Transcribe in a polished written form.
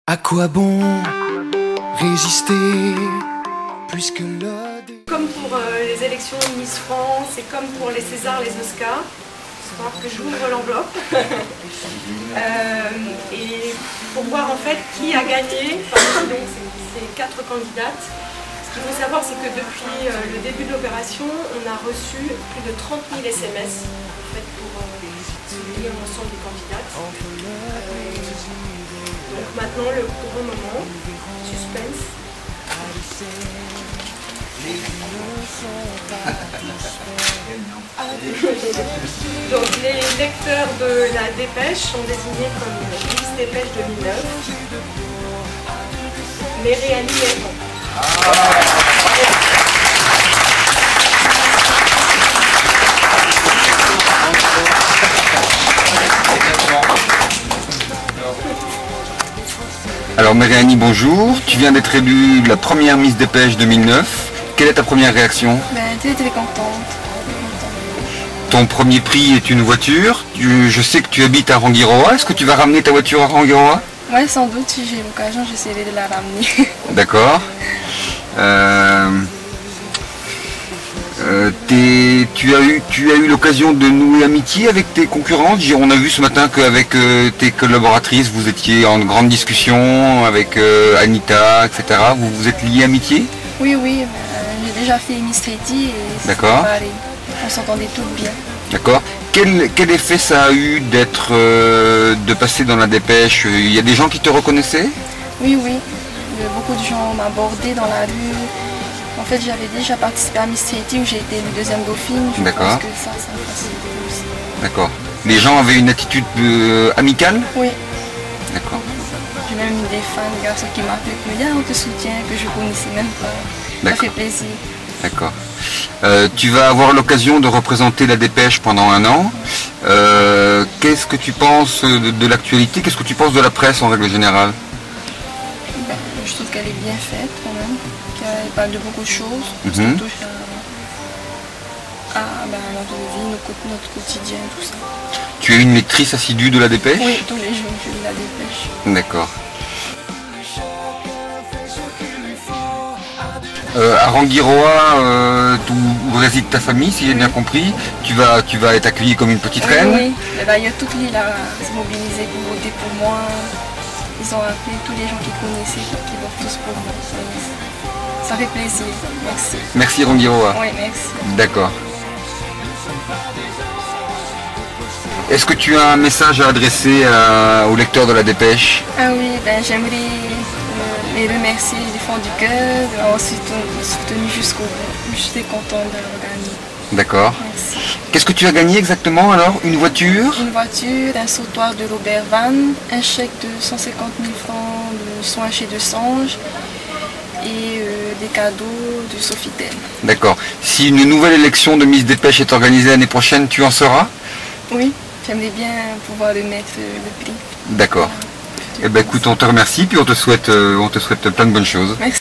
À quoi bon résister puisque Comme pour les élections Miss France et comme pour les Césars, les Oscars, il faut que j'ouvre l'enveloppe et pour voir en fait qui a gagné parmi donc ces 4 candidates. Ce qu'il faut savoir, c'est que depuis le début de l'opération, on a reçu plus de 30 000 SMS en fait, pour souligner l'ensemble des candidates. Donc maintenant, le grand moment, suspense. Donc les lecteurs de la dépêche sont désignés comme Miss Dépêche 2009. Méréanie Errant. Alors Méréanie, bonjour. Tu viens d'être élue la première Miss Dépêche 2009. Quelle est ta première réaction? Très contente. Ton premier prix est une voiture. Je sais que tu habites à Rangiroa. Est-ce que tu vas ramener ta voiture à Rangiroa? Ouais, sans doute, si j'ai l'occasion, j'essaierai de la ramener. D'accord. Tu as eu l'occasion de nouer amitié avec tes concurrentes. On a vu ce matin qu'avec tes collaboratrices, vous étiez en grande discussion avec Anita, etc. Vous vous êtes liés amitié? Oui, j'ai déjà fait Miss Tahiti et d'accord. On s'entendait toutes bien. D'accord. Quel effet ça a eu de passer dans la dépêche? Il y a des gens qui te reconnaissaient? Oui. Beaucoup de gens m'abordaient dans la rue. En fait, j'avais déjà participé à Miss Tahiti où j'ai été le deuxième dauphine. Je pense que ça facilité aussi. D'accord. Les gens avaient une attitude amicale? Oui. D'accord. J'ai même eu des fans, des garçons qui m'appelaient pour me dire on te soutient, que je connaissais même pas. Ça fait plaisir. D'accord. Tu vas avoir l'occasion de représenter la dépêche pendant 1 an. Qu'est-ce que tu penses de l'actualité? Qu'est-ce que tu penses de la presse en règle générale? Je trouve qu'elle est bien faite quand même, qu'elle parle de beaucoup de choses, qui touchent à notre vie, notre quotidien, tout ça. Tu es une lectrice assidue de la dépêche? Oui, tous les jours je lis la dépêche. D'accord. À Rangiroa, où réside ta famille, si j'ai bien compris, tu vas être accueillie comme une petite reine? Oui, d'ailleurs toute l'île a s'est mobilisée pour voter pour moi. Ils ont appelé tous les gens qui connaissaient, qui votent tous pour moi. Ça fait plaisir, merci. Merci Rangiroa. Oui, merci. D'accord. Est-ce que tu as un message à adresser aux lecteurs de la dépêche? Ah oui, j'aimerais les remercier du fond du cœur d'avoir soutenu jusqu'au bout. Je suis contente d'avoir gagné. D'accord. Merci. Qu'est-ce que tu as gagné exactement alors? Une voiture? Une voiture, un sautoir de Robert Van, un chèque de 150 000 francs de soins chez De Sange et des cadeaux de Sofitel. D'accord. Si une nouvelle élection de Miss Dépêche est organisée l'année prochaine, tu en seras? Oui, j'aimerais bien pouvoir remettre le prix. D'accord. Eh bien écoute, on te remercie puis on te souhaite plein de bonnes choses. Merci.